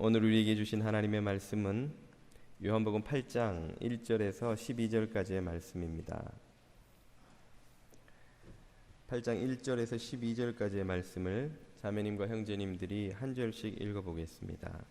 오늘 우리에게 주신 하나님의 말씀은 요한복음 8장 1절에서 12절까지의 말씀입니다. 8장 1절에서 12절까지의 말씀을 자매님과 형제님들이 한 절씩 읽어보겠습니다.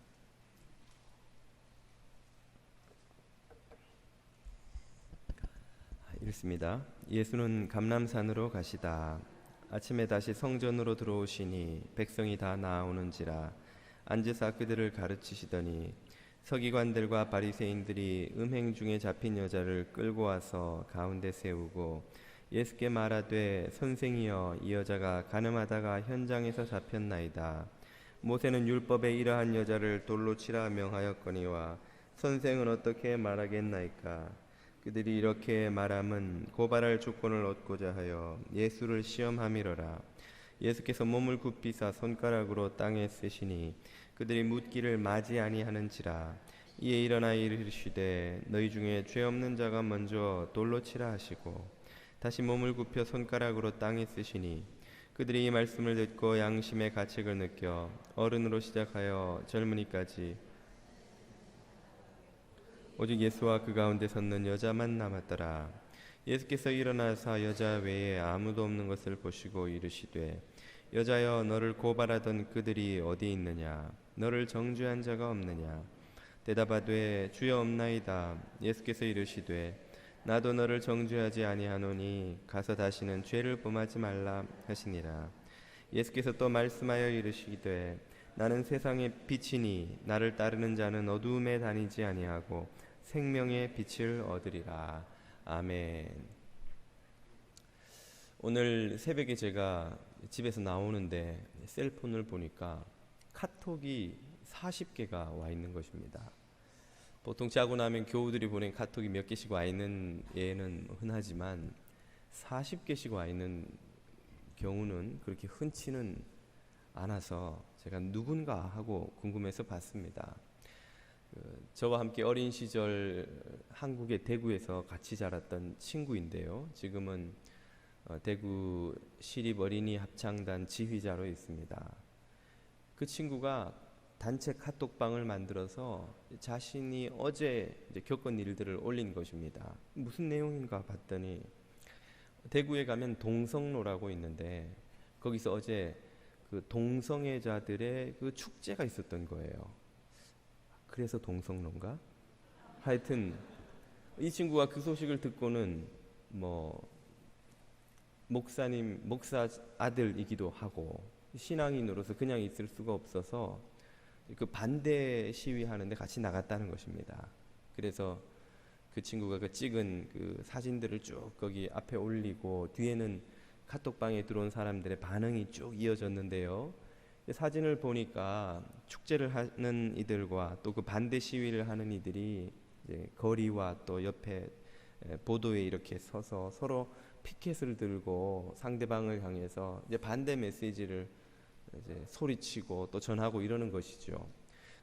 읽습니다. 예수는 감람산으로 가시다. 아침에 다시 성전으로 들어오시니 백성이 다 나아오는지라 앉으사 그들을 가르치시더니 서기관들과 바리새인들이 음행 중에 잡힌 여자를 끌고 와서 가운데 세우고 예수께 말하되 선생이여 이 여자가 간음하다가 현장에서 잡혔나이다. 모세는 율법에 이러한 여자를 돌로 치라 명하였거니와 선생은 어떻게 말하겠나이까. 그들이 이렇게 말함은 고발할 조건을 얻고자 하여 예수를 시험함이로라. 예수께서 몸을 굽히사 손가락으로 땅에 쓰시니 그들이 묻기를 마지 아니하는지라. 이에 일어나 이르시되 너희 중에 죄 없는 자가 먼저 돌로 치라 하시고 다시 몸을 굽혀 손가락으로 땅에 쓰시니 그들이 이 말씀을 듣고 양심의 가책을 느껴 어른으로 시작하여 젊은이까지 오직 예수와 그 가운데 섰는 여자만 남았더라. 예수께서 일어나사 여자 외에 아무도 없는 것을 보시고 이르시되 여자여 너를 고발하던 그들이 어디 있느냐. 너를 정죄한 자가 없느냐. 대답하되 주여 없나이다. 예수께서 이르시되 나도 너를 정죄하지 아니하노니 가서 다시는 죄를 범하지 말라 하시니라. 예수께서 또 말씀하여 이르시되 나는 세상의 빛이니 나를 따르는 자는 어두움에 다니지 아니하고 생명의 빛을 얻으리라. 아멘. 오늘 새벽에 제가 집에서 나오는데 셀폰을 보니까 카톡이 40개가 와 있는 것입니다. 보통 자고 나면 교우들이 보낸 카톡이 몇 개씩 와 있는 예는 흔하지만 40개씩 와 있는 경우는 그렇게 흔치는 않아서 제가 누군가 하고 궁금해서 봤습니다. 저와 함께 어린 시절 한국의 대구에서 같이 자랐던 친구인데요. 지금은 대구 시립어린이 합창단 지휘자로 있습니다. 그 친구가 단체 카톡방을 만들어서 자신이 어제 겪은 일들을 올린 것입니다. 무슨 내용인가 봤더니 대구에 가면 동성로라고 있는데 거기서 어제 그 동성애자들의 그 축제가 있었던 거예요. 그래서 동성로인가? 하여튼 이 친구가 그 소식을 듣고는 목사 아들이기도 하고 신앙인으로서 그냥 있을 수가 없어서 그 반대 시위하는데 같이 나갔다는 것입니다. 그래서 그 친구가 그 찍은 그 사진들을 쭉 거기 앞에 올리고 뒤에는 카톡방에 들어온 사람들의 반응이 쭉 이어졌는데요. 사진을 보니까 축제를 하는 이들과 또 그 반대 시위를 하는 이들이 이제 거리와 또 옆에 보도에 이렇게 서서 서로 피켓을 들고 상대방을 향해서 이제 반대 메시지를 이제 소리치고 또 전하고 이러는 것이죠.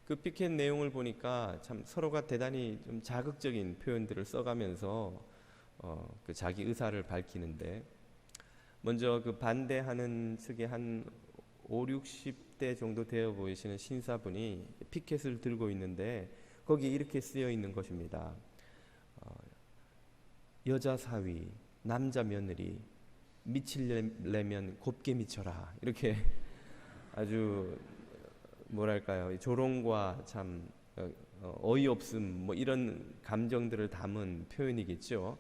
그 피켓 내용을 보니까 참 서로가 대단히 좀 자극적인 표현들을 써가면서 그 자기 의사를 밝히는데 먼저 그 반대하는 측에 한 5, 60대 정도 되어 보이시는 신사분이 피켓을 들고 있는데 거기에 이렇게 쓰여 있는 것입니다. 여자 사위, 남자 며느리, 미치려면 곱게 미쳐라. 이렇게 아주 뭐랄까요, 조롱과 참 어이없음 이런 감정들을 담은 표현이겠죠.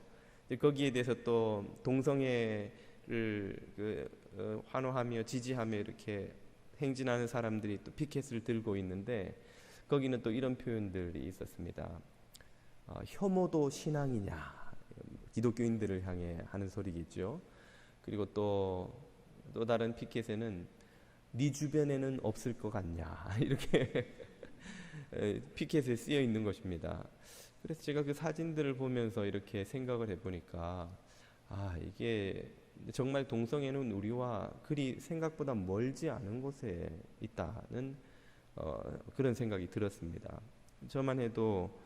거기에 대해서 또 동성애를 환호하며 지지하며 이렇게 행진하는 사람들이 또 피켓을 들고 있는데 거기는 또 이런 표현들이 있었습니다. 혐오도 신앙이냐, 기독교인들을 향해 하는 소리겠죠. 그리고 또 다른 피켓에는 네 주변에는 없을 것 같냐 이렇게 피켓에 쓰여 있는 것입니다. 그래서 제가 그 사진들을 보면서 이렇게 생각을 해보니까 이게 정말 동성애는 우리와 그리 생각보다 멀지 않은 곳에 있다는 그런 생각이 들었습니다. 저만 해도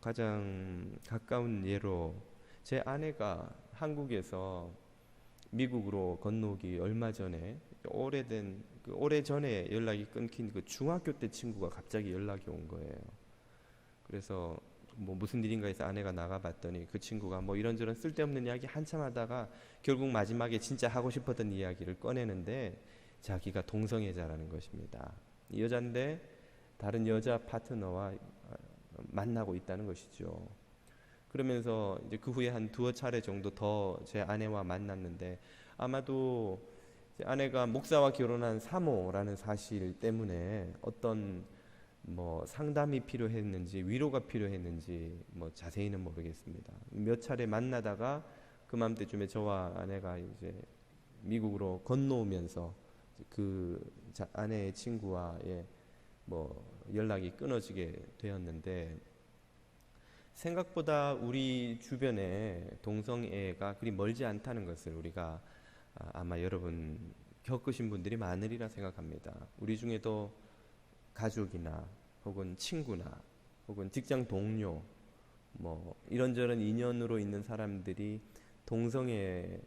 가장 가까운 예로 제 아내가 한국에서 미국으로 건너오기 얼마 전에 오래 전에 연락이 끊긴 그 중학교 때 친구가 갑자기 연락이 온 거예요. 그래서 뭐 무슨 일인가 해서 아내가 나가봤더니 그 친구가 뭐 이런저런 쓸데없는 이야기 한참 하다가 결국 마지막에 진짜 하고 싶었던 이야기를 꺼내는데 자기가 동성애자라는 것입니다. 이 여잔데 다른 여자 파트너와 만나고 있다는 것이죠. 그러면서 이제 그 후에 한 두어 차례 정도 더 제 아내와 만났는데 아마도 제 아내가 목사와 결혼한 사모라는 사실 때문에 어떤 뭐 상담이 필요했는지 위로가 필요했는지 뭐 자세히는 모르겠습니다. 몇 차례 만나다가 그맘때쯤에 저와 아내가 이제 미국으로 건너오면서 그 아내의 친구와의 뭐 연락이 끊어지게 되었는데 생각보다 우리 주변에 동성애가 그리 멀지 않다는 것을 우리가 아마 여러분 겪으신 분들이 많으리라 생각합니다. 우리 중에도 가족이나 혹은 친구나 혹은 직장 동료 뭐 이런저런 인연으로 있는 사람들이 동성애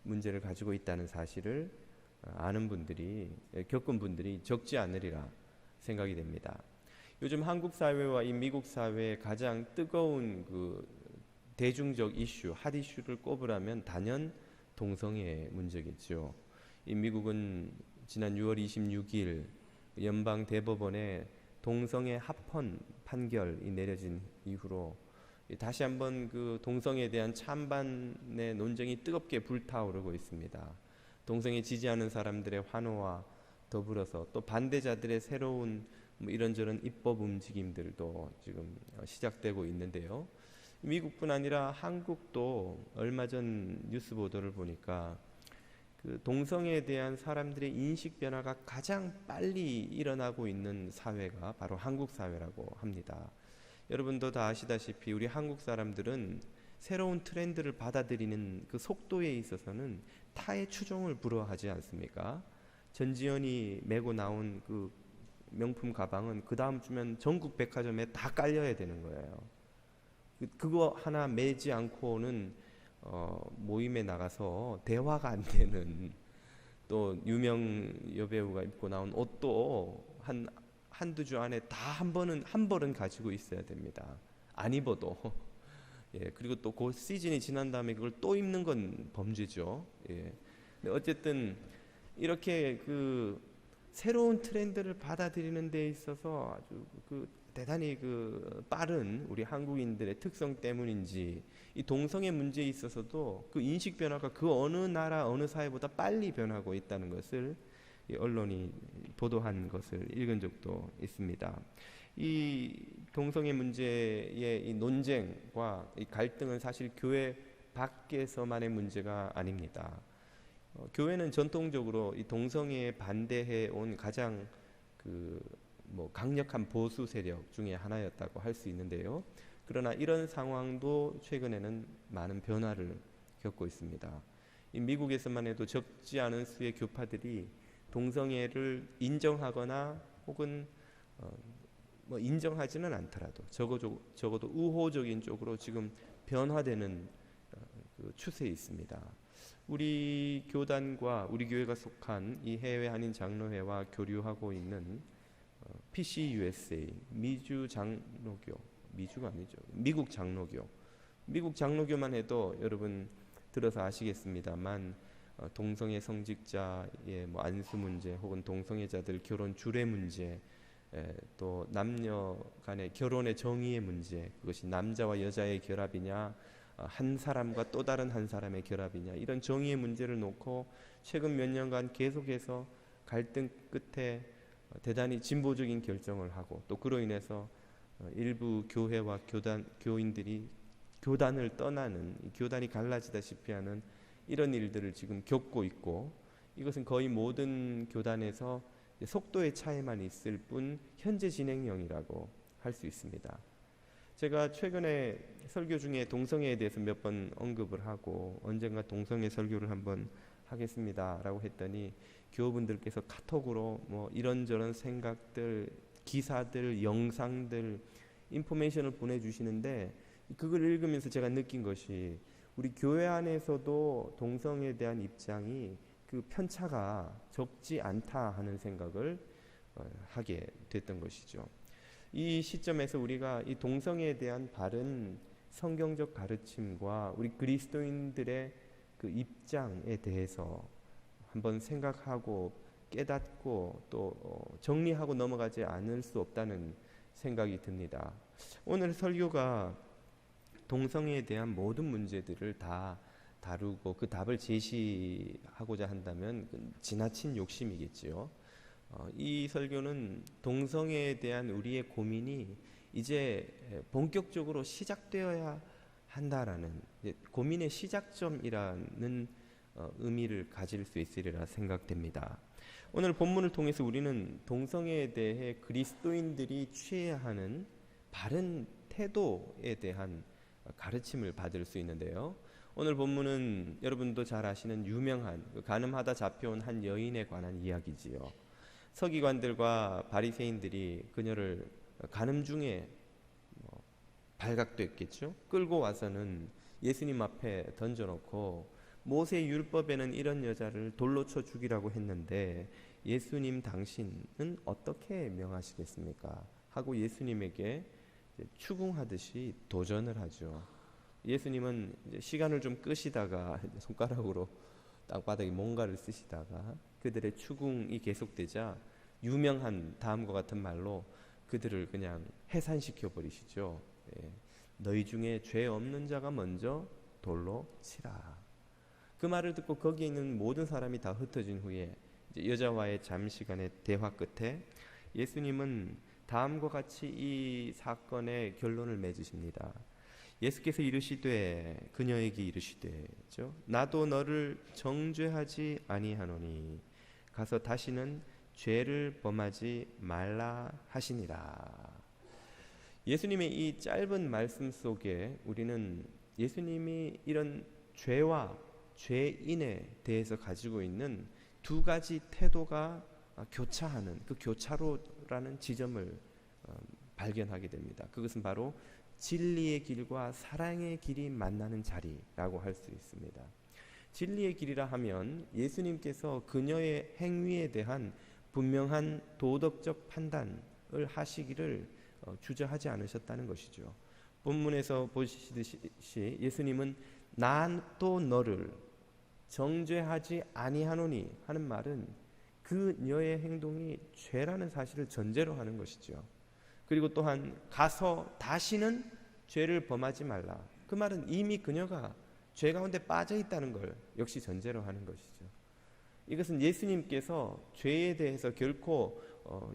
문제를 가지고 있다는 사실을 아는 분들이 겪은 분들이 적지 않으리라 생각이 됩니다. 요즘 한국 사회와 이 미국 사회의 가장 뜨거운 그 대중적 이슈, 핫 이슈를 꼽으라면 단연 동성애 문제겠죠. 이 미국은 지난 6월 26일 연방 대법원에 동성애 합헌 판결이 내려진 이후로 다시 한번 그 동성애에 대한 찬반의 논쟁이 뜨겁게 불타오르고 있습니다. 동성애 지지하는 사람들의 환호와 더불어서 또 반대자들의 새로운 뭐 이런저런 입법 움직임들도 지금 시작되고 있는데요. 미국뿐 아니라 한국도 얼마 전 뉴스 보도를 보니까 그 동성애에 대한 사람들의 인식 변화가 가장 빨리 일어나고 있는 사회가 바로 한국 사회라고 합니다. 여러분도 다 아시다시피 우리 한국 사람들은 새로운 트렌드를 받아들이는 그 속도에 있어서는 타의 추종을 불허하지 않습니까? 전지현이 메고 나온 그 명품 가방은 그 다음 주면 전국 백화점에 다 깔려야 되는 거예요. 그거 하나 매지 않고는 모임에 나가서 대화가 안 되는, 또 유명 여배우가 입고 나온 옷도 한두 주 안에 다 한 벌은 가지고 있어야 됩니다. 안 입어도. 예, 그리고 또 그 시즌이 지난 다음에 그걸 또 입는 건 범죄죠. 예. 근데 어쨌든 이렇게 그 새로운 트렌드를 받아들이는 데 있어서 아주 그 대단히 그 빠른 우리 한국인들의 특성 때문인지 이 동성애 문제에 있어서도 그 인식 변화가 그 어느 나라 어느 사회보다 빨리 변하고 있다는 것을 이 언론이 보도한 것을 읽은 적도 있습니다. 이 동성애 문제의 이 논쟁과 이 갈등은 사실 교회 밖에서만의 문제가 아닙니다. 교회는 전통적으로 이 동성애에 반대해 온 가장 그 뭐 강력한 보수 세력 중에 하나였다고 할 수 있는데요. 그러나 이런 상황도 최근에는 많은 변화를 겪고 있습니다. 이 미국에서만 해도 적지 않은 수의 교파들이 동성애를 인정하거나 혹은 뭐 인정하지는 않더라도 적어도 우호적인 쪽으로 지금 변화되는 그 추세에 있습니다. 우리 교단과 우리 교회가 속한 이 해외 한인 장로회와 교류하고 있는 PCUSA 미주 장로교, 미주가 아니죠, 미국 장로교만 해도 여러분 들어서 아시겠습니다만 동성애 성직자의 뭐 안수 문제 혹은 동성애자들 결혼 주례 문제, 또 남녀 간의 결혼의 정의의 문제, 그것이 남자와 여자의 결합이냐 한 사람과 또 다른 한 사람의 결합이냐, 이런 정의의 문제를 놓고 최근 몇 년간 계속해서 갈등 끝에 대단히 진보적인 결정을 하고, 또 그로 인해서 일부 교회와 교인들이 교단을 떠나는, 교단이 갈라지다시피 하는 이런 일들을 지금 겪고 있고, 이것은 거의 모든 교단에서 속도의 차이만 있을 뿐 현재 진행형이라고 할 수 있습니다. 제가 최근에 설교 중에 동성애에 대해서 몇 번 언급을 하고 언젠가 동성애 설교를 한번 하겠습니다라고 했더니 교우분들께서 카톡으로 뭐 이런저런 생각들, 기사들, 영상들, 인포메이션을 보내주시는데, 그걸 읽으면서 제가 느낀 것이 우리 교회 안에서도 동성애에 대한 입장이 그 편차가 적지 않다 하는 생각을 하게 됐던 것이죠. 이 시점에서 우리가 이 동성애에 대한 바른 성경적 가르침과 우리 그리스도인들의 그 입장에 대해서 한번 생각하고 깨닫고 또 정리하고 넘어가지 않을 수 없다는 생각이 듭니다. 오늘 설교가 동성애에 대한 모든 문제들을 다 다루고 그 답을 제시하고자 한다면 지나친 욕심이겠지요. 이 설교는 동성애에 대한 우리의 고민이 이제 본격적으로 시작되어야 한다라는 고민의 시작점이라는 의미를 가질 수 있으리라 생각됩니다. 오늘 본문을 통해서 우리는 동성애에 대해 그리스도인들이 취해야 하는 바른 태도에 대한 가르침을 받을 수 있는데요. 오늘 본문은 여러분도 잘 아시는 유명한 간음하다 잡혀온 한 여인에 관한 이야기지요. 서기관들과 바리새인들이 그녀를 간음 중에 발각됐겠죠. 끌고 와서는 예수님 앞에 던져놓고 모세 율법에는 이런 여자를 돌로 쳐 죽이라고 했는데 예수님 당신은 어떻게 명하시겠습니까? 하고 예수님에게 추궁하듯이 도전을 하죠. 예수님은 이제 시간을 좀 끄시다가 손가락으로 땅바닥에 뭔가를 쓰시다가 그들의 추궁이 계속되자 유명한 다음과 같은 말로 그들을 그냥 해산시켜 버리시죠. 너희 중에 죄 없는 자가 먼저 돌로 치라. 그 말을 듣고 거기에 있는 모든 사람이 다 흩어진 후에 이제 여자와의 잠시간의 대화 끝에 예수님은 다음과 같이 이 사건의 결론을 맺으십니다. 예수께서 이르시되 그녀에게 이르시되죠. 나도 너를 정죄하지 아니하노니 가서 다시는 죄를 범하지 말라 하시니라. 예수님의 이 짧은 말씀 속에 우리는 예수님이 이런 죄와 죄인에 대해서 가지고 있는 두 가지 태도가 교차하는 그 교차로라는 지점을 발견하게 됩니다. 그것은 바로 진리의 길과 사랑의 길이 만나는 자리라고 할 수 있습니다. 진리의 길이라 하면 예수님께서 그녀의 행위에 대한 분명한 도덕적 판단을 하시기를 주저하지 않으셨다는 것이죠. 본문에서 보시듯이 예수님은 나도 너를 정죄하지 아니하노니 하는 말은 그녀의 행동이 죄라는 사실을 전제로 하는 것이죠. 그리고 또한 가서 다시는 죄를 범하지 말라. 그 말은 이미 그녀가 죄 가운데 빠져 있다는 걸 역시 전제로 하는 것이죠. 이것은 예수님께서 죄에 대해서 결코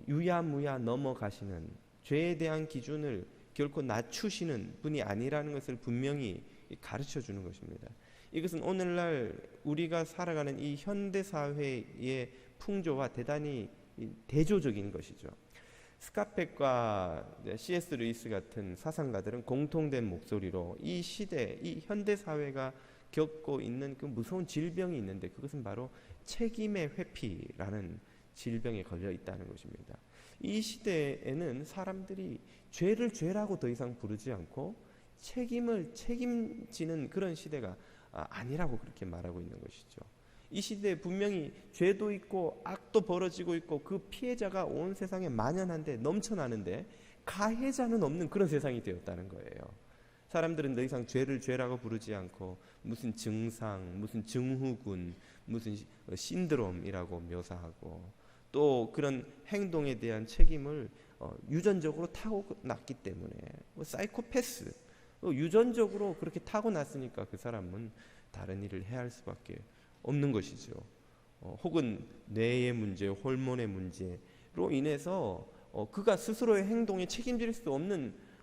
유야무야 넘어가시는, 죄에 대한 기준을 결코 낮추시는 분이 아니라는 것을 분명히 가르쳐 주는 것입니다. 이것은 오늘날 우리가 살아가는 이 현대 사회의 풍조와 대단히 대조적인 것이죠. 스카펙과 C.S. 루이스 같은 사상가들은 공통된 목소리로 이 시대, 이 현대 사회가 겪고 있는 그 무서운 질병이 있는데 그것은 바로 책임의 회피라는 질병에 걸려 있다는 것입니다. 이 시대에는 사람들이 죄를 죄라고 더 이상 부르지 않고 책임을 책임지는 그런 시대가 아니라고 그렇게 말하고 있는 것이죠. 이 시대에 분명히 죄도 있고 악도 벌어지고 있고 그 피해자가 온 세상에 만연한데 넘쳐나는데 가해자는 없는 그런 세상이 되었다는 거예요. 사람들은 더 이상 죄를 죄라고 부르지 않고 무슨 증상, 무슨 증후군, 무슨 신드롬이라고 묘사하고 또 그런 행동에 대한 책임을 유전적으로 타고났기 때문에 사이코패스, 유전적으로 그렇게 타고났으니까 그 사람은 다른 일을 해야 할 수밖에 없는 것이죠. 혹은 뇌의 문제, 호르몬의 문제로 인해서 그가 스스로의 행동에 책임질 수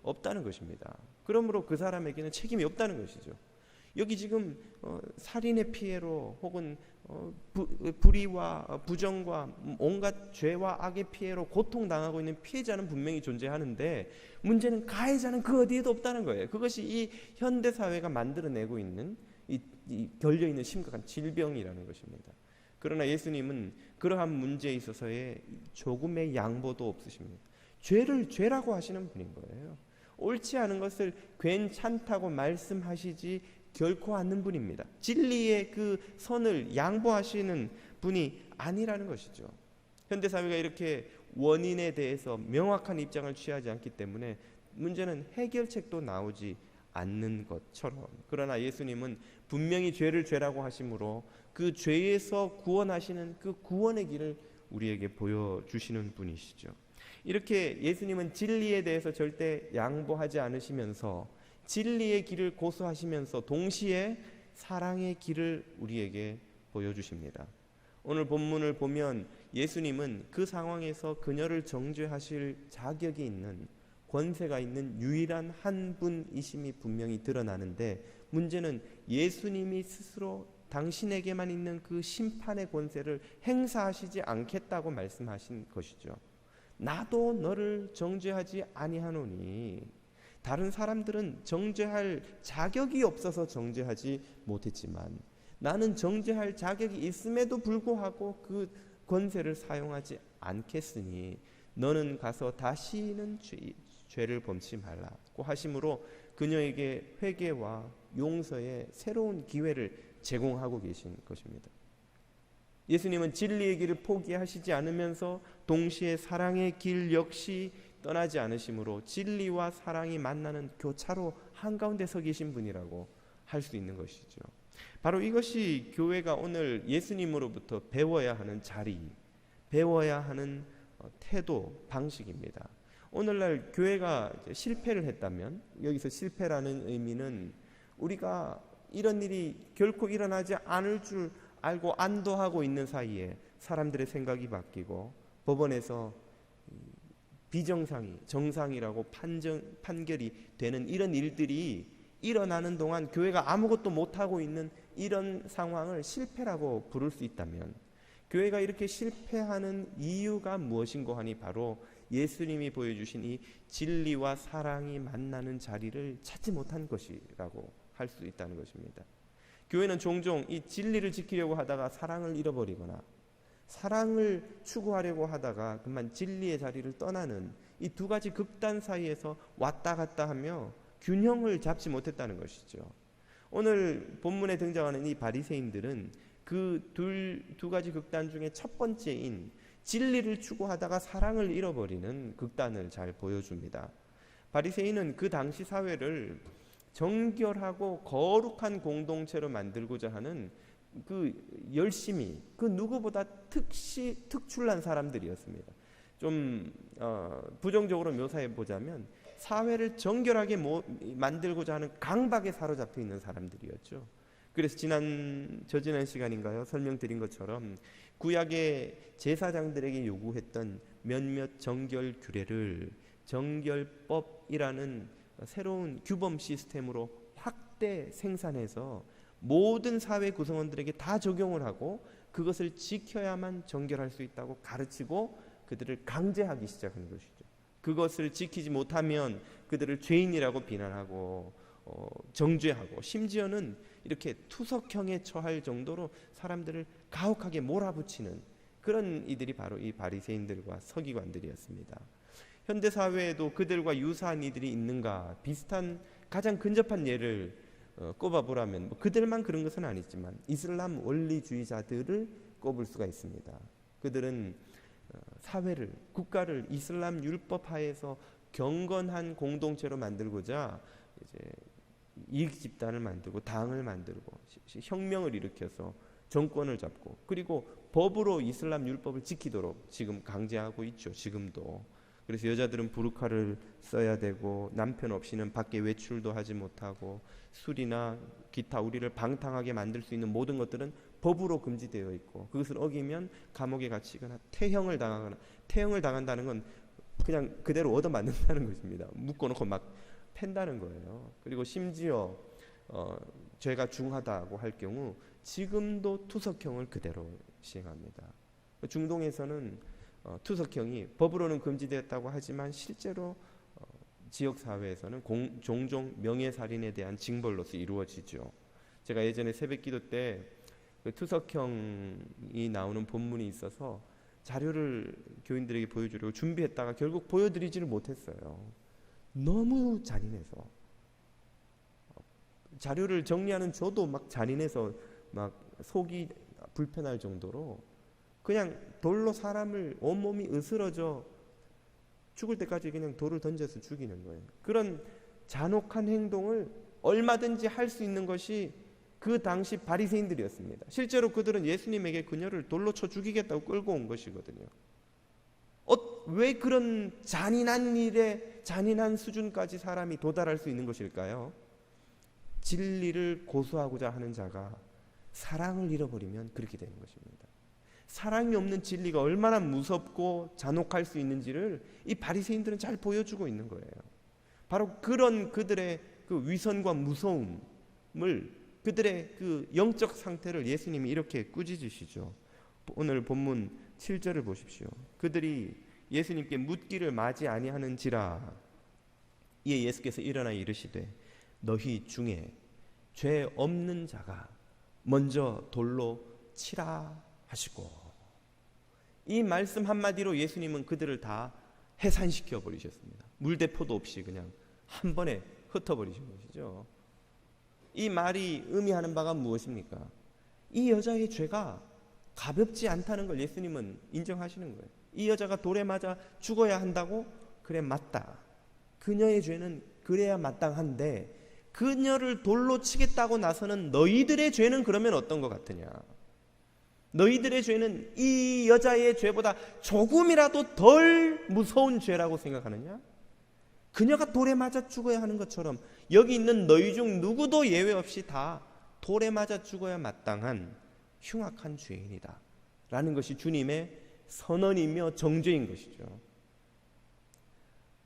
없다는 것입니다. 그러므로 그 사람에게는 책임이 없다는 것이죠. 여기 지금 살인의 피해로 혹은 불의와 부정과 온갖 죄와 악의 피해로 고통당하고 있는 피해자는 분명히 존재하는데 문제는 가해자는 그 어디에도 없다는 거예요. 그것이 이 현대사회가 만들어내고 있는 이 걸려있는 심각한 질병이라는 것입니다. 그러나 예수님은 그러한 문제에 있어서의 조금의 양보도 없으십니다. 죄를 죄라고 하시는 분인 거예요. 옳지 않은 것을 괜찮다고 말씀하시지 결코 않는 분입니다. 진리의 그 선을 양보하시는 분이 아니라는 것이죠. 현대사회가 이렇게 원인에 대해서 명확한 입장을 취하지 않기 때문에 문제는 해결책도 나오지 않는 것처럼, 그러나 예수님은 분명히 죄를 죄라고 하심으로 그 죄에서 구원하시는 그 구원의 길을 우리에게 보여주시는 분이시죠. 이렇게 예수님은 진리에 대해서 절대 양보하지 않으시면서 진리의 길을 고수하시면서 동시에 사랑의 길을 우리에게 보여주십니다. 오늘 본문을 보면 예수님은 그 상황에서 그녀를 정죄하실 자격이 있는, 권세가 있는 유일한 한 분이심이 분명히 드러나는데, 문제는 예수님이 스스로 당신에게만 있는 그 심판의 권세를 행사하시지 않겠다고 말씀하신 것이죠. 나도 너를 정죄하지 아니하노니, 다른 사람들은 정죄할 자격이 없어서 정죄하지 못했지만 나는 정죄할 자격이 있음에도 불구하고 그 권세를 사용하지 않겠으니 너는 가서 다시는 죄를 범치 말라고 하심으로 그녀에게 회개와 용서의 새로운 기회를 제공하고 계신 것입니다. 예수님은 진리의 길을 포기하시지 않으면서 동시에 사랑의 길 역시 떠나지 않으심으로 진리와 사랑이 만나는 교차로 한가운데 서 계신 분이라고 할 수 있는 것이죠. 바로 이것이 교회가 오늘 예수님으로부터 배워야 하는 자리, 배워야 하는 태도, 방식입니다. 오늘날 교회가 실패를 했다면, 여기서 실패라는 의미는 우리가 이런 일이 결코 일어나지 않을 줄 알고 안도하고 있는 사이에 사람들의 생각이 바뀌고 법원에서 비정상이 정상이라고 판결이 되는 이런 일들이 일어나는 동안 교회가 아무것도 못하고 있는 이런 상황을 실패라고 부를 수 있다면, 교회가 이렇게 실패하는 이유가 무엇인고 하니 바로 예수님이 보여주신 이 진리와 사랑이 만나는 자리를 찾지 못한 것이라고 할 수 있다는 것입니다. 교회는 종종 이 진리를 지키려고 하다가 사랑을 잃어버리거나 사랑을 추구하려고 하다가 그만 진리의 자리를 떠나는 이 두 가지 극단 사이에서 왔다 갔다 하며 균형을 잡지 못했다는 것이죠. 오늘 본문에 등장하는 이 바리새인들은 그 두 가지 극단 중에 첫 번째인 진리를 추구하다가 사랑을 잃어버리는 극단을 잘 보여줍니다. 바리새인은 그 당시 사회를 정결하고 거룩한 공동체로 만들고자 하는 그 열심이 그 누구보다 특출난 사람들이었습니다. 좀 부정적으로 묘사해 보자면 사회를 정결하게 만들고자 하는 강박에 사로잡혀 있는 사람들이었죠. 그래서 저지난 시간인가요? 설명드린 것처럼 구약의 제사장들에게 요구했던 몇몇 정결 규례를 정결법이라는 새로운 규범 시스템으로 확대 생산해서 모든 사회 구성원들에게 다 적용을 하고 그것을 지켜야만 정결할 수 있다고 가르치고 그들을 강제하기 시작한 것이죠. 그것을 지키지 못하면 그들을 죄인이라고 비난하고 정죄하고 심지어는 이렇게 투석형에 처할 정도로 사람들을 가혹하게 몰아붙이는 그런 이들이 바로 이 바리새인들과 서기관들이었습니다. 현대사회에도 그들과 유사한 이들이 있는가, 비슷한 가장 근접한 예를 꼽아보라면 그들만 그런 것은 아니지만 이슬람 원리주의자들을 꼽을 수가 있습니다. 그들은 사회를, 국가를 이슬람 율법 하에서 경건한 공동체로 만들고자 이제 이익 집단을 만들고 당을 만들고 혁명을 일으켜서 정권을 잡고 그리고 법으로 이슬람 율법을 지키도록 지금 강제하고 있죠. 지금도. 그래서 여자들은 부르카를 써야 되고 남편 없이는 밖에 외출도 하지 못하고 술이나 기타 우리를 방탕하게 만들 수 있는 모든 것들은 법으로 금지되어 있고 그것을 어기면 감옥에 갇히거나 태형을 당한다는 건 그냥 그대로 얻어맞는다는 것입니다. 묶어놓고 막 팬다는 거예요. 그리고 심지어 죄가 중하다고 할 경우 지금도 투석형을 그대로 시행합니다. 중동에서는 투석형이 법으로는 금지되었다고 하지만 실제로 지역사회에서는 종종 명예살인에 대한 징벌로서 이루어지죠. 제가 예전에 새벽기도 때 그 투석형이 나오는 본문이 있어서 자료를 교인들에게 보여주려고 준비했다가 결국 보여드리지를 못했어요. 너무 잔인해서 자료를 정리하는 저도 막 잔인해서 막 속이 불편할 정도로 그냥 돌로 사람을 온몸이 으스러져 죽을 때까지 그냥 돌을 던져서 죽이는 거예요. 그런 잔혹한 행동을 얼마든지 할 수 있는 것이 그 당시 바리새인들이었습니다. 실제로 그들은 예수님에게 그녀를 돌로 쳐 죽이겠다고 끌고 온 것이거든요. 왜 그런 잔인한 일에 잔인한 수준까지 사람이 도달할 수 있는 것일까요? 진리를 고수하고자 하는 자가 사랑을 잃어버리면 그렇게 되는 것입니다. 사랑이 없는 진리가 얼마나 무섭고 잔혹할 수 있는지를 이 바리새인들은 잘 보여주고 있는 거예요. 바로 그런 그들의 그 위선과 무서움을, 그들의 그 영적 상태를 예수님이 이렇게 꾸짖으시죠. 오늘 본문 7절을 보십시오. 그들이 예수님께 묻기를 마지 아니하는지라. 이에 예수께서 일어나 이르시되 너희 중에 죄 없는 자가 먼저 돌로 치라 하시고, 이 말씀 한마디로 예수님은 그들을 다 해산시켜 버리셨습니다. 물대포도 없이 그냥 한 번에 흩어버리신 것이죠. 이 말이 의미하는 바가 무엇입니까? 이 여자의 죄가 가볍지 않다는 걸 예수님은 인정하시는 거예요. 이 여자가 돌에 맞아 죽어야 한다고? 그래, 맞다. 그녀의 죄는 그래야 마땅한데 그녀를 돌로 치겠다고 나서는 너희들의 죄는 그러면 어떤 것 같으냐? 너희들의 죄는 이 여자의 죄보다 조금이라도 덜 무서운 죄라고 생각하느냐? 그녀가 돌에 맞아 죽어야 하는 것처럼 여기 있는 너희 중 누구도 예외 없이 다 돌에 맞아 죽어야 마땅한 흉악한 죄인이다 라는 것이 주님의 선언이며 정죄인 것이죠.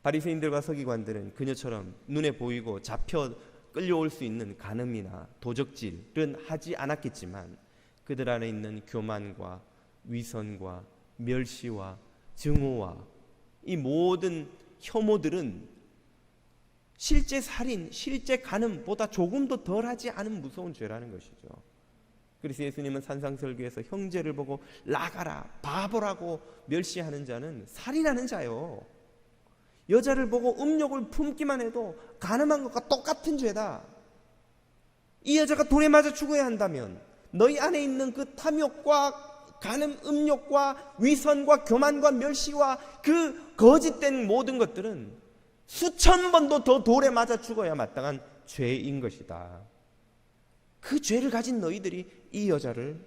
바리새인들과 서기관들은 그녀처럼 눈에 보이고 잡혀 끌려올 수 있는 간음이나 도적질은 하지 않았겠지만 그들 안에 있는 교만과 위선과 멸시와 증오와 이 모든 혐오들은 실제 살인, 실제 간음보다 조금도 덜하지 않은 무서운 죄라는 것이죠. 그래서 예수님은 산상설교에서 형제를 보고 나가라, 바보라고 멸시하는 자는 살인하는 자요. 여자를 보고 음욕을 품기만 해도 간음한 것과 똑같은 죄다. 이 여자가 돌에 맞아 죽어야 한다면 너희 안에 있는 그 탐욕과 간음, 음욕과 위선과 교만과 멸시와 그 거짓된 모든 것들은 수천 번도 더 돌에 맞아 죽어야 마땅한 죄인 것이다. 그 죄를 가진 너희들이 이 여자를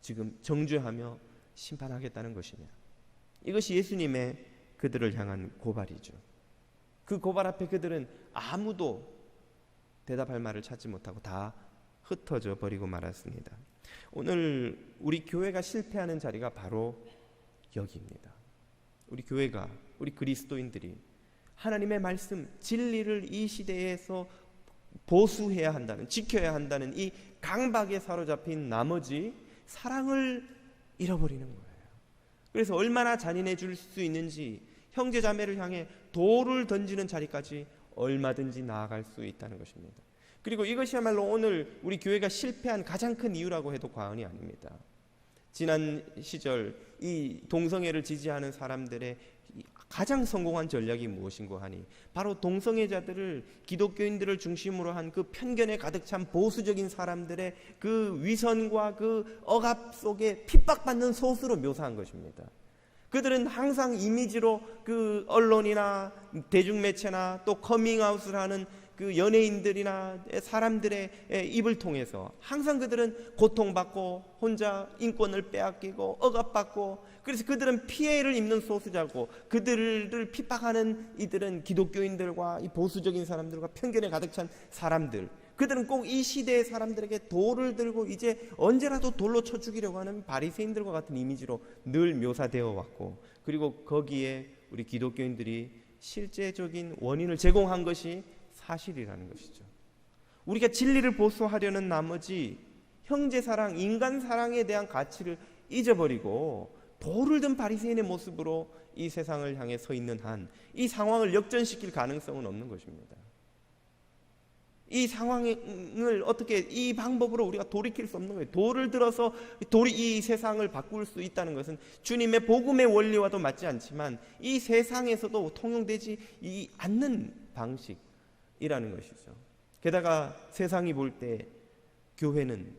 지금 정죄하며 심판하겠다는 것이냐. 이것이 예수님의 그들을 향한 고발이죠. 그 고발 앞에 그들은 아무도 대답할 말을 찾지 못하고 다 흩어져 버리고 말았습니다. 오늘 우리 교회가 실패하는 자리가 바로 여기입니다. 우리 교회가, 우리 그리스도인들이 하나님의 말씀, 진리를 이 시대에서 보수해야 한다는, 지켜야 한다는 이 강박에 사로잡힌 나머지 사랑을 잃어버리는 거예요. 그래서 얼마나 잔인해질 수 있는지 형제 자매를 향해 돌을 던지는 자리까지 얼마든지 나아갈 수 있다는 것입니다. 그리고 이것이야말로 오늘 우리 교회가 실패한 가장 큰 이유라고 해도 과언이 아닙니다. 지난 시절 이 동성애를 지지하는 사람들의 가장 성공한 전략이 무엇인고 하니 바로 동성애자들을, 기독교인들을 중심으로 한 그 편견에 가득 찬 보수적인 사람들의 그 위선과 그 억압 속에 핍박받는 소수로 묘사한 것입니다. 그들은 항상 이미지로 그 언론이나 대중매체나 또 커밍아웃을 하는 그 연예인들이나 사람들의 입을 통해서 항상 그들은 고통받고 혼자 인권을 빼앗기고 억압받고, 그래서 그들은 피해를 입는 소수자고 그들을 핍박하는 이들은 기독교인들과 이 보수적인 사람들과 편견에 가득 찬 사람들, 그들은 꼭 이 시대의 사람들에게 돌을 들고 이제 언제라도 돌로 쳐 죽이려고 하는 바리새인들과 같은 이미지로 늘 묘사되어 왔고, 그리고 거기에 우리 기독교인들이 실제적인 원인을 제공한 것이 사실이라는 것이죠. 우리가 진리를 보수하려는 나머지 형제사랑, 인간사랑에 대한 가치를 잊어버리고 돌을 든 바리새인의 모습으로 이 세상을 향해 서 있는 한 이 상황을 역전시킬 가능성은 없는 것입니다. 이 상황을 어떻게, 이 방법으로 우리가 돌이킬 수 없는 거예요. 돌을 들어서 이 세상을 바꿀 수 있다는 것은 주님의 복음의 원리와도 맞지 않지만 이 세상에서도 통용되지 않는 방식이라는 것이죠. 게다가 세상이 볼 때 교회는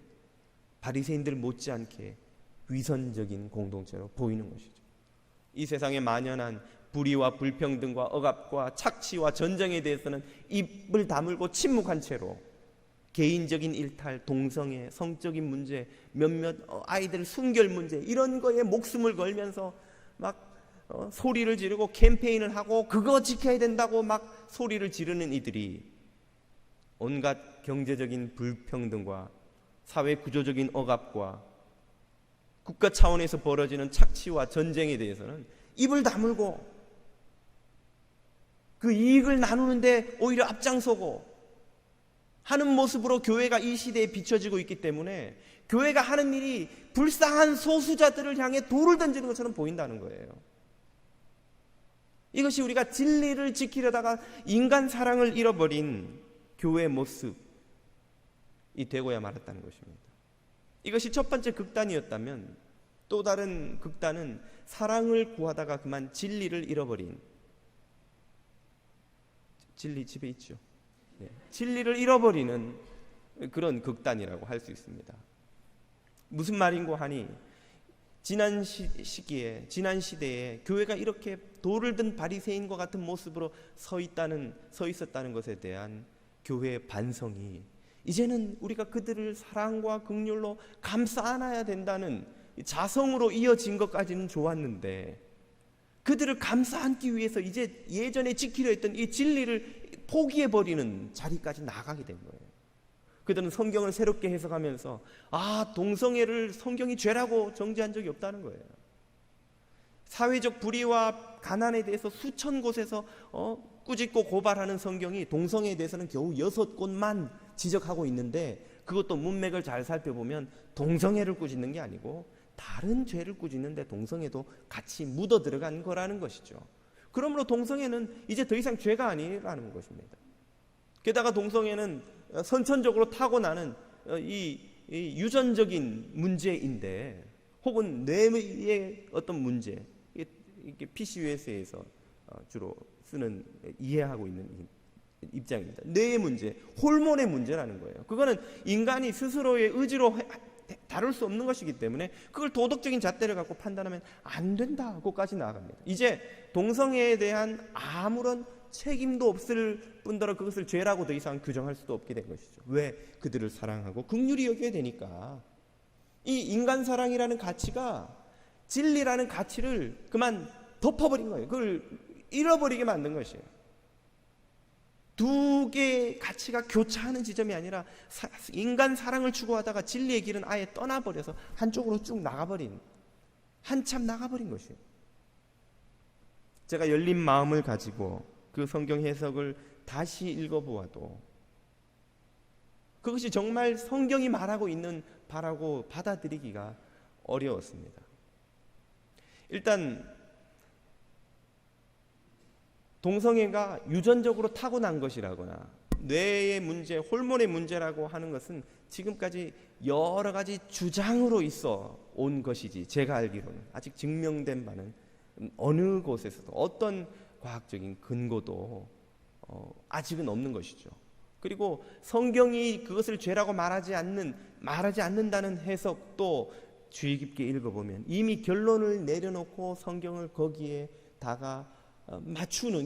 바리새인들 못지않게 위선적인 공동체로 보이는 것이죠. 이 세상에 만연한 불의와 불평등과 억압과 착취와 전쟁에 대해서는 입을 다물고 침묵한 채로 개인적인 일탈, 동성애, 성적인 문제, 몇몇 아이들 순결 문제 이런 거에 목숨을 걸면서 막 소리를 지르고 캠페인을 하고 그거 지켜야 된다고 막 소리를 지르는 이들이 온갖 경제적인 불평등과 사회 구조적인 억압과 국가 차원에서 벌어지는 착취와 전쟁에 대해서는 입을 다물고 그 이익을 나누는데 오히려 앞장서고 하는 모습으로 교회가 이 시대에 비춰지고 있기 때문에 교회가 하는 일이 불쌍한 소수자들을 향해 돌을 던지는 것처럼 보인다는 거예요. 이것이 우리가 진리를 지키려다가 인간 사랑을 잃어버린 교회의 모습이 되고야 말았다는 것입니다. 이것이 첫 번째 극단이었다면 또 다른 극단은 사랑을 구하다가 그만 진리를 잃어버린, 진리 집에 있죠. 진리를 잃어버리는 그런 극단이라고 할 수 있습니다. 무슨 말인고 하니 지난 시기에 지난 시대에 교회가 이렇게 돌을 든 바리새인과 같은 모습으로 서 있었다는 것에 대한 교회의 반성이 이제는 우리가 그들을 사랑과 긍휼로 감싸 안아야 된다는 자성으로 이어진 것까지는 좋았는데 그들을 감싸 안기 위해서 이제 예전에 지키려 했던 이 진리를 포기해버리는 자리까지 나가게 된 거예요. 그들은 성경을 새롭게 해석하면서 동성애를 성경이 죄라고 정죄한 적이 없다는 거예요. 사회적 불의와 가난에 대해서 수천 곳에서 꾸짖고 고발하는 성경이 동성애에 대해서는 겨우 6곳만 지적하고 있는데 그것도 문맥을 잘 살펴보면 동성애를 꾸짖는 게 아니고 다른 죄를 꾸짖는데 동성애도 같이 묻어 들어간 거라는 것이죠. 그러므로 동성애는 이제 더 이상 죄가 아니라는 것입니다. 게다가 동성애는 선천적으로 타고나는 이 유전적인 문제인데 혹은 뇌의 어떤 문제, 이게 PCUS에서 주로 쓰는 이해하고 있는 입장입니다. 뇌의 문제, 호르몬의 문제라는 거예요. 그거는 인간이 스스로의 의지로 다룰 수 없는 것이기 때문에 그걸 도덕적인 잣대를 갖고 판단하면 안 된다고까지 나아갑니다. 이제 동성애에 대한 아무런 책임도 없을 뿐더러 그것을 죄라고 더 이상 규정할 수도 없게 된 것이죠. 왜? 그들을 사랑하고 긍휼히 여겨야 되니까. 이 인간 사랑이라는 가치가 진리라는 가치를 그만 덮어버린 거예요. 그걸 잃어버리게 만든 것이에요. 두 개의 가치가 교차하는 지점이 아니라 인간 사랑을 추구하다가 진리의 길은 아예 떠나버려서 한쪽으로 쭉 나가버린, 한참 나가버린 것이에요. 제가 열린 마음을 가지고 그 성경 해석을 다시 읽어보아도 그것이 정말 성경이 말하고 있는 바라고 받아들이기가 어려웠습니다. 일단 동성애가 유전적으로 타고난 것이라거나 뇌의 문제, 호르몬의 문제라고 하는 것은 지금까지 여러 가지 주장으로 있어 온 것이지 제가 알기로는 아직 증명된 바는 어느 곳에서도 어떤 과학적인 근거도 아직은 없는 것이죠. 그리고 성경이 그것을 죄라고 말하지 않는다는 해석도 주의 깊게 읽어보면 이미 결론을 내려놓고 성경을 거기에다가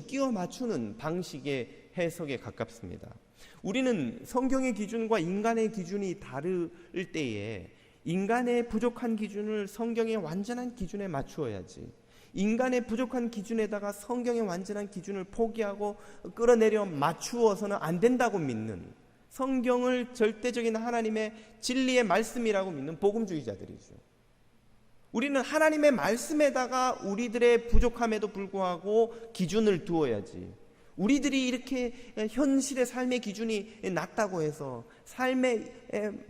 끼워 맞추는 방식의 해석에 가깝습니다. 우리는 성경의 기준과 인간의 기준이 다를 때에 인간의 부족한 기준을 성경의 완전한 기준에 맞추어야지 인간의 부족한 기준에다가 성경의 완전한 기준을 포기하고 끌어내려 맞추어서는 안 된다고 믿는 성경을 절대적인 하나님의 진리의 말씀이라고 믿는 복음주의자들이죠. 우리는 하나님의 말씀에다가 우리들의 부족함에도 불구하고 기준을 두어야지 우리들이 이렇게 현실의 삶의 기준이 낮다고 해서 삶의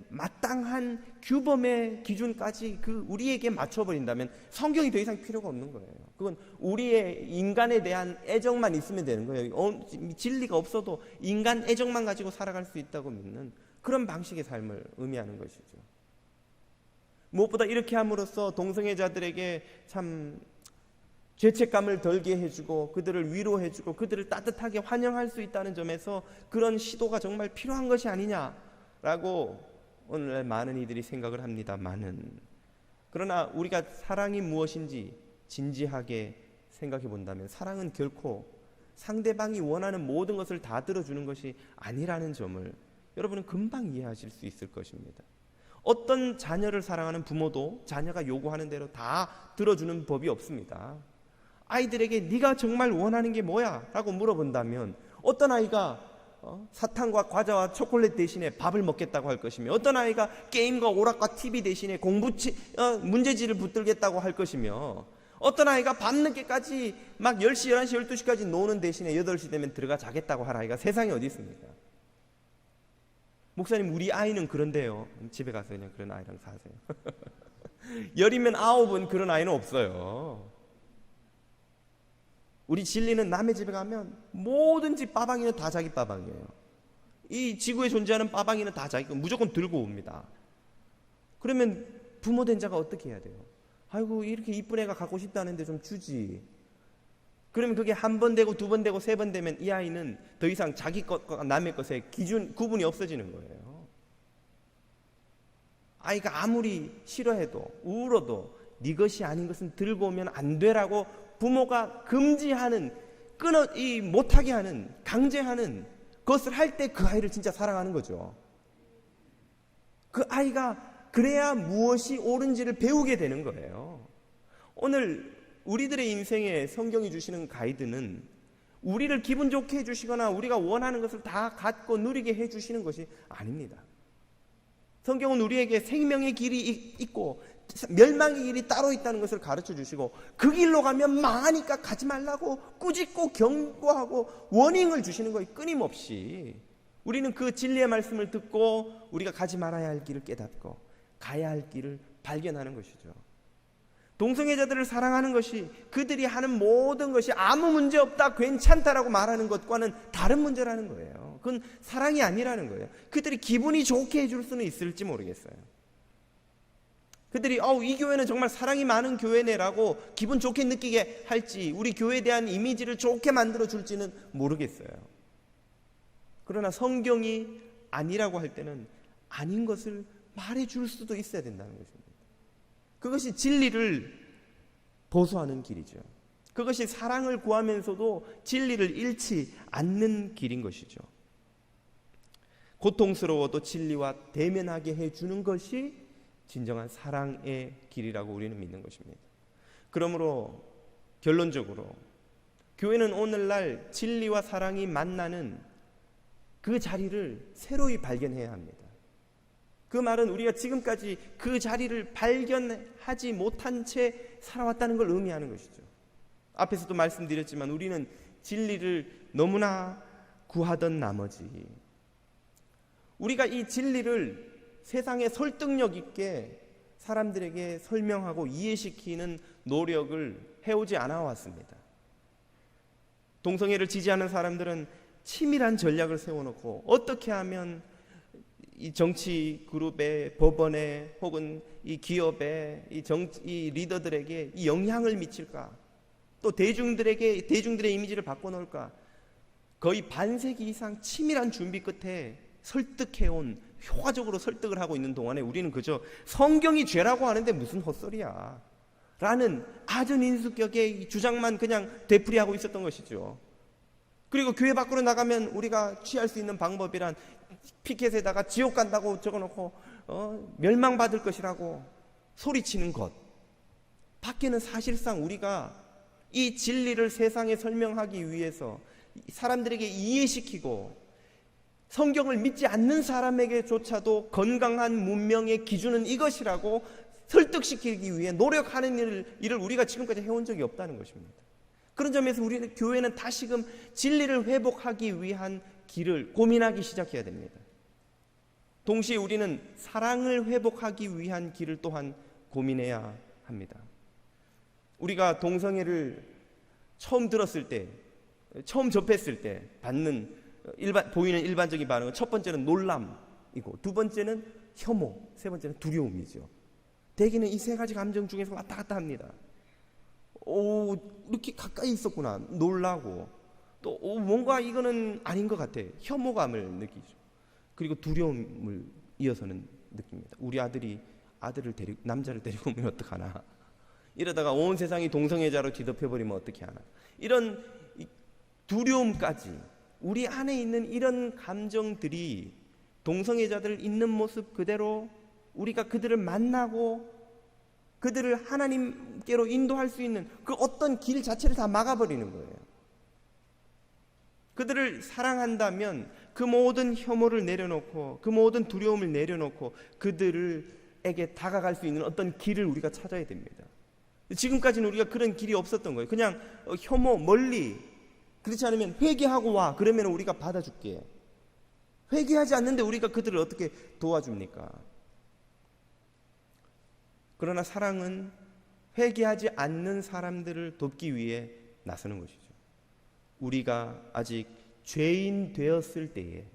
마땅한 규범의 기준까지 우리에게 맞춰버린다면 성경이 더 이상 필요가 없는 거예요. 그건 우리의 인간에 대한 애정만 있으면 되는 거예요. 진리가 없어도 인간 애정만 가지고 살아갈 수 있다고 믿는 그런 방식의 삶을 의미하는 것이죠. 무엇보다 이렇게 함으로써 동성애자들에게 참 죄책감을 덜게 해주고 그들을 위로해주고 그들을 따뜻하게 환영할 수 있다는 점에서 그런 시도가 정말 필요한 것이 아니냐라고 오늘날 많은 이들이 생각을 합니다만은, 그러나 우리가 사랑이 무엇인지 진지하게 생각해 본다면 사랑은 결코 상대방이 원하는 모든 것을 다 들어주는 것이 아니라는 점을 여러분은 금방 이해하실 수 있을 것입니다. 어떤 자녀를 사랑하는 부모도 자녀가 요구하는 대로 다 들어주는 법이 없습니다. 아이들에게 네가 정말 원하는 게 뭐야? 라고 물어본다면 어떤 아이가 사탕과 과자와 초콜릿 대신에 밥을 먹겠다고 할 것이며, 어떤 아이가 게임과 오락과 TV 대신에 문제지를 붙들겠다고 할 것이며, 어떤 아이가 밤늦게까지 막 10시, 11시, 12시까지 노는 대신에 8시 되면 들어가 자겠다고 할 아이가 세상에 어디 있습니까? 목사님, 우리 아이는 그런데요. 집에 가서 그냥 그런 아이랑 사세요. 10이면 9은 그런 아이는 없어요. 우리 진리는 남의 집에 가면 모든 집 빠방이는 다 자기 빠방이에요. 이 지구에 존재하는 빠방이는 다 자기 거 무조건 들고 옵니다. 그러면 부모 된 자가 어떻게 해야 돼요? 아이고, 이렇게 이쁜 애가 갖고 싶다는데 좀 주지. 그러면 그게 한 번 되고 두 번 되고 세 번 되면 이 아이는 더 이상 자기 것과 남의 것에 구분이 없어지는 거예요. 아이가 아무리 싫어해도 울어도 네 것이 아닌 것은 들고 오면 안 되라고 부모가 금지하는, 못하게 하는, 강제하는 것을 할 때 그 아이를 진짜 사랑하는 거죠. 그 아이가 그래야 무엇이 옳은지를 배우게 되는 거예요. 오늘 우리들의 인생에 성경이 주시는 가이드는 우리를 기분 좋게 해주시거나 우리가 원하는 것을 다 갖고 누리게 해주시는 것이 아닙니다. 성경은 우리에게 생명의 길이 있고 멸망의 길이 따로 있다는 것을 가르쳐 주시고, 그 길로 가면 망하니까 가지 말라고 꾸짖고 경고하고 워닝을 주시는 거예요. 끊임없이 우리는 그 진리의 말씀을 듣고 우리가 가지 말아야 할 길을 깨닫고 가야 할 길을 발견하는 것이죠. 동성애자들을 사랑하는 것이 그들이 하는 모든 것이 아무 문제 없다, 괜찮다라고 말하는 것과는 다른 문제라는 거예요. 그건 사랑이 아니라는 거예요. 그들이 기분이 좋게 해줄 수는 있을지 모르겠어요. 그들이 이 교회는 정말 사랑이 많은 교회네라고 기분 좋게 느끼게 할지, 우리 교회에 대한 이미지를 좋게 만들어 줄지는 모르겠어요. 그러나 성경이 아니라고 할 때는 아닌 것을 말해 줄 수도 있어야 된다는 것입니다. 그것이 진리를 보수하는 길이죠. 그것이 사랑을 구하면서도 진리를 잃지 않는 길인 것이죠. 고통스러워도 진리와 대면하게 해주는 것이 진정한 사랑의 길이라고 우리는 믿는 것입니다. 그러므로 결론적으로 교회는 오늘날 진리와 사랑이 만나는 그 자리를 새로이 발견해야 합니다. 그 말은 우리가 지금까지 그 자리를 발견하지 못한 채 살아왔다는 걸 의미하는 것이죠. 앞에서도 말씀드렸지만 우리는 진리를 너무나 구하던 나머지 우리가 이 진리를 세상에 설득력 있게 사람들에게 설명하고 이해시키는 노력을 해오지 않아 왔습니다. 동성애를 지지하는 사람들은 치밀한 전략을 세워놓고 어떻게 하면 이 정치 그룹에, 법원에, 혹은 이 기업에, 이 리더들에게 이 영향을 미칠까, 또 대중들의 이미지를 바꿔놓을까, 거의 반세기 이상 치밀한 준비 끝에 설득해온, 효과적으로 설득을 하고 있는 동안에 우리는 그저 성경이 죄라고 하는데 무슨 헛소리야 라는 아주 민수격의 주장만 그냥 되풀이하고 있었던 것이죠. 그리고 교회 밖으로 나가면 우리가 취할 수 있는 방법이란 피켓에다가 지옥 간다고 적어놓고 멸망받을 것이라고 소리치는 것 밖에는 사실상 우리가 이 진리를 세상에 설명하기 위해서 사람들에게 이해시키고 성경을 믿지 않는 사람에게조차도 건강한 문명의 기준은 이것이라고 설득시키기 위해 노력하는 일을 우리가 지금까지 해온 적이 없다는 것입니다. 그런 점에서 우리는 교회는 다시금 진리를 회복하기 위한 길을 고민하기 시작해야 됩니다. 동시에 우리는 사랑을 회복하기 위한 길을 또한 고민해야 합니다. 우리가 동성애를 처음 들었을 때, 처음 접했을 때 보이는 일반적인 반응은 첫 번째는 놀람이고, 두 번째는 혐오, 세 번째는 두려움이죠. 대개는 이 세 가지 감정 중에서 왔다 갔다 합니다. 이렇게 가까이 있었구나 놀라고, 또 뭔가 이거는 아닌 것 같아 혐오감을 느끼죠. 그리고 두려움을 이어서는 느낍니다. 우리 남자를 데리고 오면 어떡하나, 이러다가 온 세상이 동성애자로 뒤덮여버리면 어떻게 하나, 이런 두려움까지, 우리 안에 있는 이런 감정들이 동성애자들 있는 모습 그대로 우리가 그들을 만나고 그들을 하나님께로 인도할 수 있는 그 어떤 길 자체를 다 막아버리는 거예요. 그들을 사랑한다면 그 모든 혐오를 내려놓고 그 모든 두려움을 내려놓고 그들에게 다가갈 수 있는 어떤 길을 우리가 찾아야 됩니다. 지금까지는 우리가 그런 길이 없었던 거예요. 그냥 혐오 멀리, 그렇지 않으면 회개하고 와, 그러면 우리가 받아줄게. 회개하지 않는데 우리가 그들을 어떻게 도와줍니까? 그러나 사랑은 회개하지 않는 사람들을 돕기 위해 나서는 것이죠. 우리가 아직 죄인 되었을 때에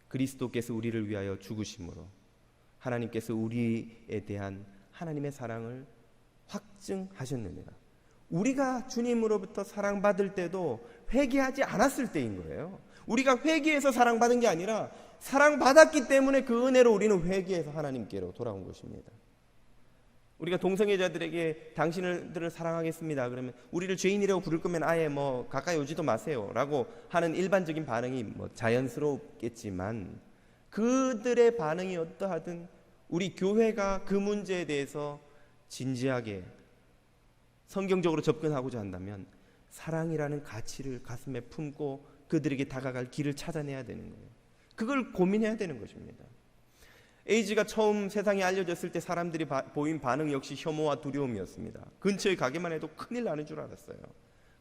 그리스도께서 우리를 위하여 죽으심으로 하나님께서 우리에 대한 하나님의 사랑을 확증하셨느니라. 우리가 주님으로부터 사랑받을 때도 회개하지 않았을 때인 거예요. 우리가 회개해서 사랑받은 게 아니라 사랑받았기 때문에 그 은혜로 우리는 회개해서 하나님께로 돌아온 것입니다. 우리가 동성애자들에게 당신들을 사랑하겠습니다 그러면 우리를 죄인이라고 부를 거면 아예 가까이 오지도 마세요 라고 하는 일반적인 반응이 자연스럽겠지만, 그들의 반응이 어떠하든 우리 교회가 그 문제에 대해서 진지하게 성경적으로 접근하고자 한다면 사랑이라는 가치를 가슴에 품고 그들에게 다가갈 길을 찾아내야 되는 거예요. 그걸 고민해야 되는 것입니다. 에이즈가 처음 세상에 알려졌을 때 사람들이 보인 반응 역시 혐오와 두려움이었습니다. 근처에 가기만 해도 큰일 나는 줄 알았어요.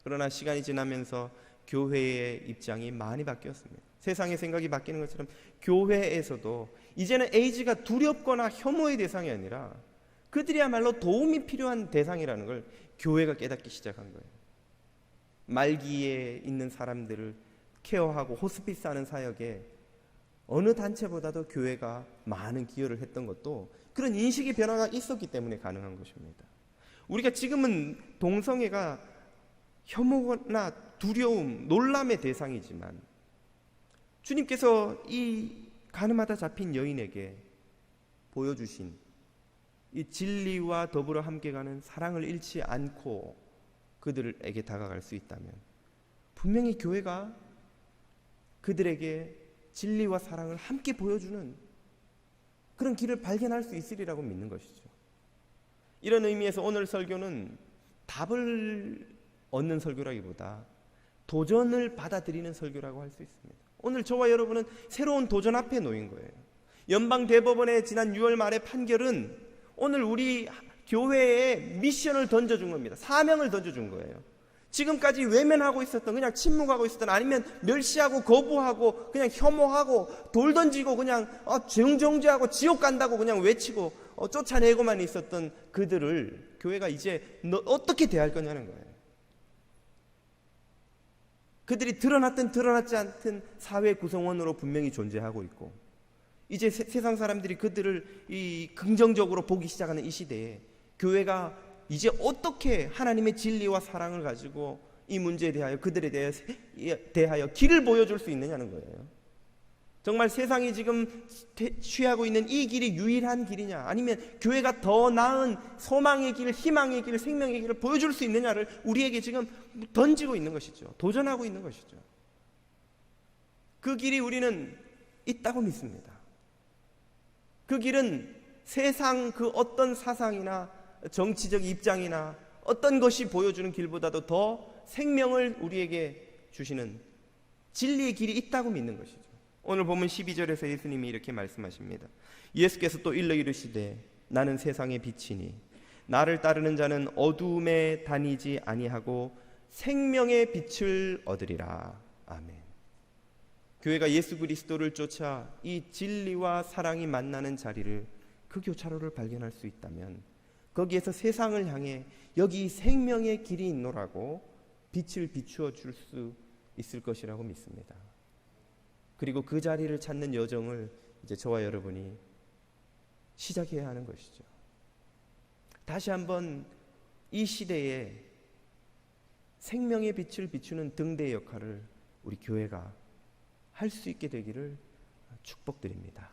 그러나 시간이 지나면서 교회의 입장이 많이 바뀌었습니다. 세상의 생각이 바뀌는 것처럼 교회에서도 이제는 에이즈가 두렵거나 혐오의 대상이 아니라 그들이야말로 도움이 필요한 대상이라는 걸 교회가 깨닫기 시작한 거예요. 말기에 있는 사람들을 케어하고 호스피스하는 사역에 어느 단체보다도 교회가 많은 기여를 했던 것도 그런 인식의 변화가 있었기 때문에 가능한 것입니다. 우리가 지금은 동성애가 혐오나 두려움, 놀람의 대상이지만 주님께서 이 가늠하다 잡힌 여인에게 보여주신 이 진리와 더불어 함께 가는 사랑을 잃지 않고 그들에게 다가갈 수 있다면 분명히 교회가 그들에게 진리와 사랑을 함께 보여주는 그런 길을 발견할 수 있으리라고 믿는 것이죠. 이런 의미에서 오늘 설교는 답을 얻는 설교라기보다 도전을 받아들이는 설교라고 할 수 있습니다. 오늘 저와 여러분은 새로운 도전 앞에 놓인 거예요. 연방대법원의 지난 6월 말의 판결은 오늘 우리 교회에 미션을 던져준 겁니다. 사명을 던져준 거예요. 지금까지 외면하고 있었던, 그냥 침묵하고 있었던, 아니면 멸시하고 거부하고 그냥 혐오하고 돌 던지고 그냥 정죄하고 지옥 간다고 그냥 외치고 쫓아내고만 있었던 그들을 교회가 이제 어떻게 대할 거냐는 거예요. 그들이 드러났든 드러났지 않든 사회 구성원으로 분명히 존재하고 있고, 이제 세상 사람들이 그들을 긍정적으로 보기 시작하는 이 시대에 교회가 이제 어떻게 하나님의 진리와 사랑을 가지고 이 문제에 대하여 그들에 대하여 길을 보여줄 수 있느냐는 거예요. 정말 세상이 지금 취하고 있는 이 길이 유일한 길이냐, 아니면 교회가 더 나은 소망의 길, 희망의 길, 생명의 길을 보여줄 수 있느냐를 우리에게 지금 던지고 있는 것이죠. 도전하고 있는 것이죠. 그 길이 우리는 있다고 믿습니다. 그 길은 세상 그 어떤 사상이나 정치적 입장이나 어떤 것이 보여주는 길보다도 더 생명을 우리에게 주시는 진리의 길이 있다고 믿는 것이죠. 오늘 보면 12절에서 예수님이 이렇게 말씀하십니다. 예수께서 또 일러 이르시되 나는 세상의 빛이니 나를 따르는 자는 어두움에 다니지 아니하고 생명의 빛을 얻으리라. 아멘. 교회가 예수 그리스도를 쫓아 이 진리와 사랑이 만나는 자리를, 그 교차로를 발견할 수 있다면 거기에서 세상을 향해 여기 생명의 길이 있노라고 빛을 비추어 줄 수 있을 것이라고 믿습니다. 그리고 그 자리를 찾는 여정을 이제 저와 여러분이 시작해야 하는 것이죠. 다시 한번 이 시대에 생명의 빛을 비추는 등대의 역할을 우리 교회가 할 수 있게 되기를 축복드립니다.